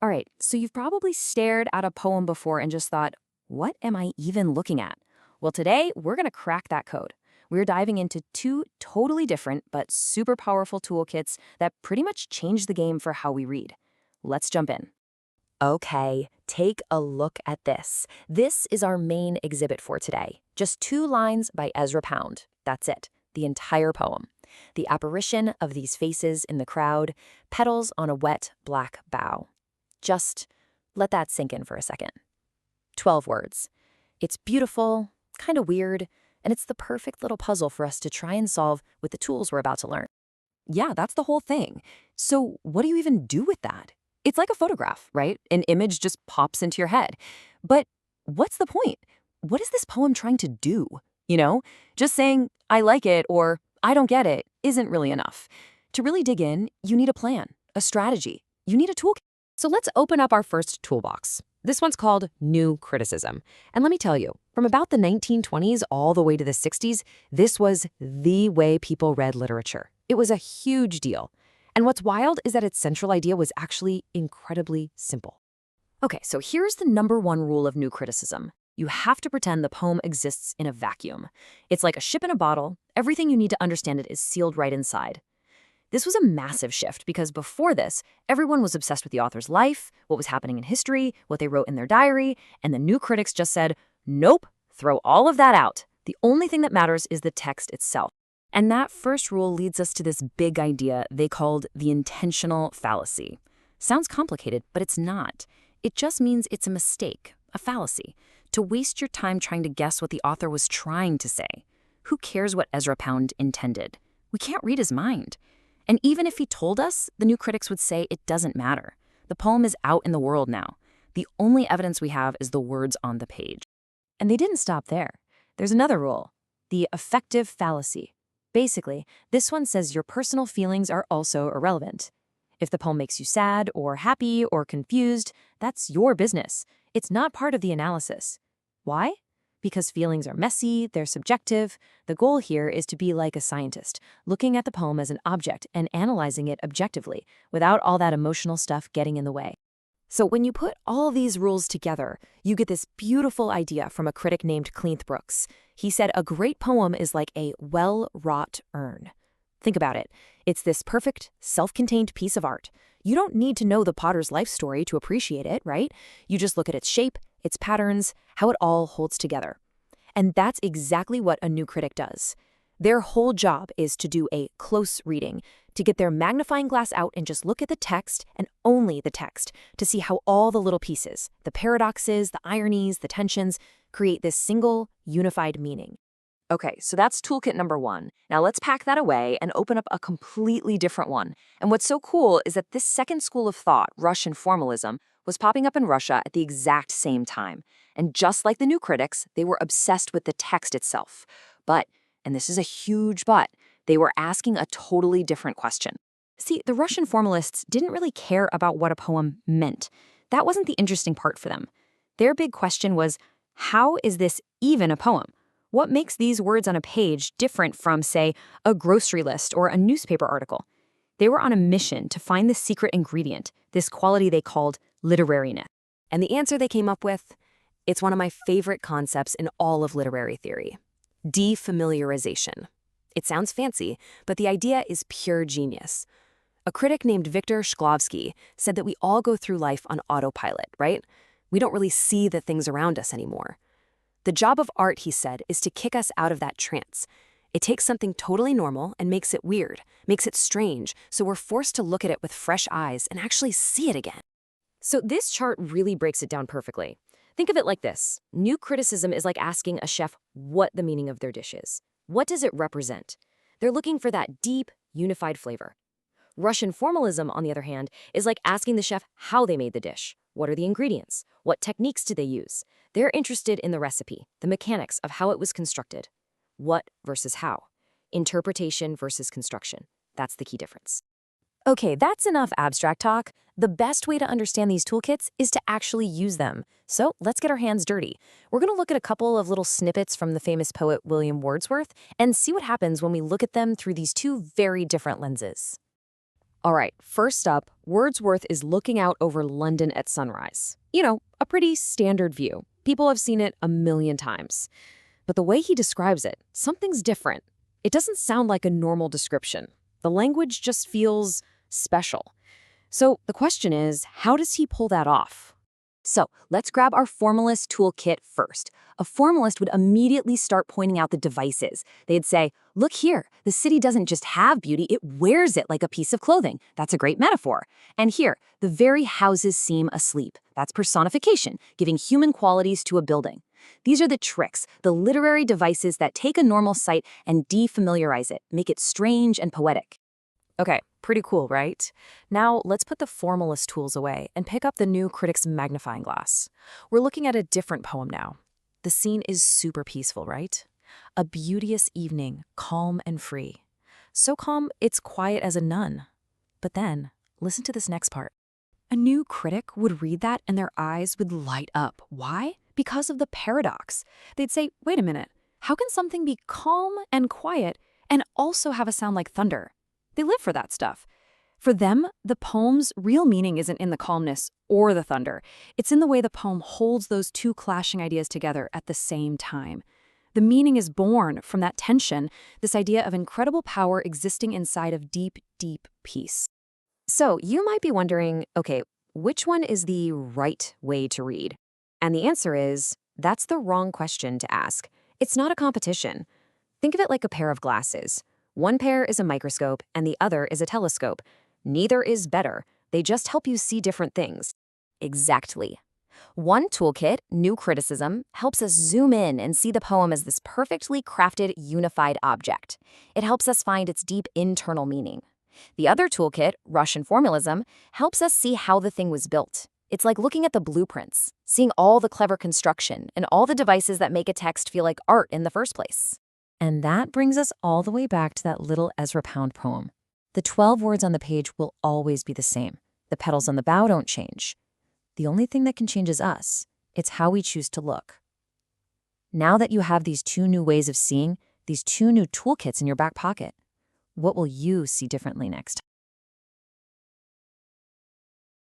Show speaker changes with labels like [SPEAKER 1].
[SPEAKER 1] All right, so you've probably stared at a poem before and just thought, what am I even looking at? Well, today we're going to crack that code. We're diving into two totally different but super powerful toolkits that pretty much change the game for how we read. Let's jump in. Okay, take a look at this. This is our main exhibit for today. Just 2 lines by Ezra Pound. That's it, the entire poem. The apparition of these faces in the crowd, petals on a wet black bough. Just let that sink in for a second. 12 words. It's beautiful, kind of weird, and it's the perfect little puzzle for us to try and solve with the tools we're about to learn. Yeah, that's the whole thing. So what do you even do with that? It's like a photograph, right? An image just pops into your head. But what's the point? What is this poem trying to do? You know, just saying, I like it or I don't get it isn't really enough. To really dig in, you need a plan, a strategy. You need a toolkit. So let's open up our first toolbox. This one's called New Criticism. And let me tell you, from about the 1920s all the way to the 60s, this was the way people read literature. It was a huge deal. And what's wild is that its central idea was actually incredibly simple. Okay, so here's the #1 rule of New Criticism. You have to pretend the poem exists in a vacuum. It's like a ship in a bottle. Everything you need to understand it is sealed right inside. This was a massive shift because before this, everyone was obsessed with the author's life, what was happening in history, what they wrote in their diary, and the new critics just said, nope, throw all of that out. The only thing that matters is the text itself. And that first rule leads us to this big idea they called the intentional fallacy. Sounds complicated, but it's not. It just means it's a mistake, a fallacy, to waste your time trying to guess what the author was trying to say. Who cares what Ezra Pound intended? We can't read his mind. And even if he told us, the new critics would say it doesn't matter. The poem is out in the world now. The only evidence we have is the words on the page. And they didn't stop there. There's another rule, the affective fallacy. Basically, this one says your personal feelings are also irrelevant. If the poem makes you sad or happy or confused, that's your business. It's not part of the analysis. Why? Because feelings are messy, they're subjective. The goal here is to be like a scientist, looking at the poem as an object and analyzing it objectively, without all that emotional stuff getting in the way. So when you put all these rules together, you get this beautiful idea from a critic named Cleanth Brooks. He said a great poem is like a well-wrought urn. Think about it. It's this perfect, self-contained piece of art. You don't need to know the potter's life story to appreciate it, right? You just look at its shape, its patterns, how it all holds together. And that's exactly what a new critic does. Their whole job is to do a close reading, to get their magnifying glass out and just look at the text and only the text, to see how all the little pieces, the paradoxes, the ironies, the tensions, create this single, unified meaning. Okay, so that's toolkit #1. Now let's pack that away and open up a completely different one. And what's so cool is that this second school of thought, Russian formalism, was popping up in Russia at the exact same time. And just like the new critics, they were obsessed with the text itself. But, and this is a huge but, they were asking a totally different question. See, the Russian formalists didn't really care about what a poem meant. That wasn't the interesting part for them. Their big question was, how is this even a poem? What makes these words on a page different from, say, a grocery list or a newspaper article? They were on a mission to find the secret ingredient, this quality they called literariness. And the answer they came up with, it's one of my favorite concepts in all of literary theory: defamiliarization. It sounds fancy, but the idea is pure genius. A critic named Viktor Shklovsky said that we all go through life on autopilot, right? We don't really see the things around us anymore. The job of art, he said, is to kick us out of that trance. It takes something totally normal and makes it weird, makes it strange, so we're forced to look at it with fresh eyes and actually see it again. So this chart really breaks it down perfectly. Think of it like this. New criticism is like asking a chef what the meaning of their dish is. What does it represent? They're looking for that deep, unified flavor. Russian formalism, on the other hand, is like asking the chef how they made the dish. What are the ingredients? What techniques did they use? They're interested in the recipe, the mechanics of how it was constructed. What versus how? Interpretation versus construction. That's the key difference. Okay, that's enough abstract talk. The best way to understand these toolkits is to actually use them. So let's get our hands dirty. We're going to look at a couple of little snippets from the famous poet William Wordsworth and see what happens when we look at them through these two very different lenses. All right, first up, Wordsworth is looking out over London at sunrise. You know, a pretty standard view. People have seen it a million times. But the way he describes it, something's different. It doesn't sound like a normal description. The language just feels special. So the question is, how does he pull that off? So let's grab our formalist toolkit first. A formalist would immediately start pointing out the devices. They'd say, look here, the city doesn't just have beauty, it wears it like a piece of clothing. That's a great metaphor. And here, the very houses seem asleep. That's personification, giving human qualities to a building. These are the tricks, the literary devices that take a normal sight and defamiliarize it, make it strange and poetic. Okay, pretty cool, right? Now, let's put the formalist tools away and pick up the new critic's magnifying glass. We're looking at a different poem now. The scene is super peaceful, right? A beauteous evening, calm and free. So calm, it's quiet as a nun. But then, listen to this next part. A new critic would read that and their eyes would light up. Why? Because of the paradox. They'd say, wait a minute, how can something be calm and quiet and also have a sound like thunder? They live for that stuff. For them, the poem's real meaning isn't in the calmness or the thunder. It's in the way the poem holds those two clashing ideas together at the same time. The meaning is born from that tension, this idea of incredible power existing inside of deep, deep peace. So you might be wondering, okay, which one is the right way to read? And the answer is, that's the wrong question to ask. It's not a competition. Think of it like a pair of glasses. One pair is a microscope and the other is a telescope. Neither is better. They just help you see different things. Exactly. One toolkit, New Criticism, helps us zoom in and see the poem as this perfectly crafted, unified object. It helps us find its deep internal meaning. The other toolkit, Russian Formalism, helps us see how the thing was built. It's like looking at the blueprints, seeing all the clever construction and all the devices that make a text feel like art in the first place. And that brings us all the way back to that little Ezra Pound poem. The 12 words on the page will always be the same. The petals on the bough don't change. The only thing that can change is us. It's how we choose to look. Now that you have these two new ways of seeing, these two new toolkits in your back pocket, what will you see differently next time?